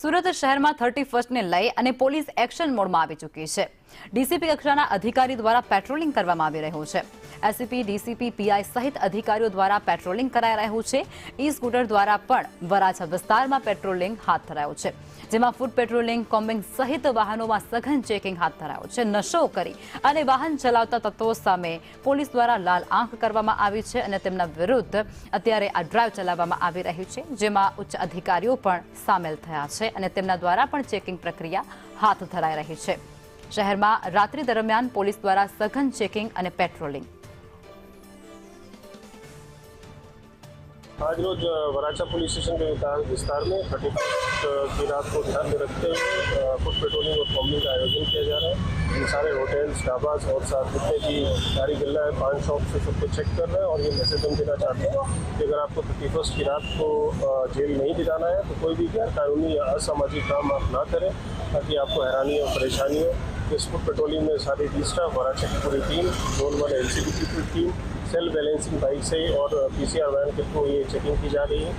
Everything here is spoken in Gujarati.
સુરત શહેરમાં 31ને લઈ અને પોલીસ એક્શન મોડમાં આવી ચૂકી છે। ડીસીપી કક્ષાના અધિકારી દ્વારા પેટ્રોલિંગ કરવામાં આવી રહ્યું છે। એસીપી, ડીસીપી, પીઆઈ સહિત અધિકારીઓ દ્વારા પેટ્રોલિંગ કરાઈ રહ્યું છે। ઈ સ્કૂટર દ્વારા પણ વરાછા વિસ્તારમાં પેટ્રોલિંગ હાથ ધરાયું છે, જેમાં ફૂટ પેટ્રોલિંગ, કોમ્બિંગ સહિત વાહનોમાં સઘન ચેકિંગ હાથ ધરાયું છે। નશો કરી અને વાહન ચલાવતા તત્વો સામે પોલીસ દ્વારા લાલ આંખ કરવામાં આવી છે અને તેમના વિરુદ્ધ અત્યારે આ ડ્રાઈવ ચલાવવામાં આવી રહી છે, જેમાં ઉચ્ચ અધિકારીઓ પણ સામેલ થયા છે અને તેમના દ્વારા પણ ચેકિંગ પ્રક્રિયા હાથ ધરાઈ રહી છે। શહેરમાં રાત્રિ દરમિયાન પોલીસ દ્વારા સઘન ચેકિંગ અને पेट्रोलिंग। आज रोज वराछा पुलिस स्टेशन के विस्तार में 31 की रात को ध्यान में रखते हुए फुट पेट्रोलिंग और कॉम्बिंग का आयोजन किया जा रहा है। इन सारे होटल्स, ढाबास और साथ जितने भी गाड़ी गिल्ला है, पान शॉप से सबको चेक कर रहे हैं और ये मैसेज हम देना चाहते हैं कि अगर आपको 31 की रात को जेल नहीं दिलाना है तो कोई भी गैर कानूनी या असामाजिक काम आप ना करें, ताकि आपको हैरानी और परेशानी हो। इस फुट पेट्रोलिंग में सारी डी स्टाफ, वराछा की पूरी टीम, जोन 1 एलसीबी की पूरी टीम, सेल्फ बैलेंसिंग बाइक से और पीसीआर वैन के थ्रू ये चेकिंग की जा रही है।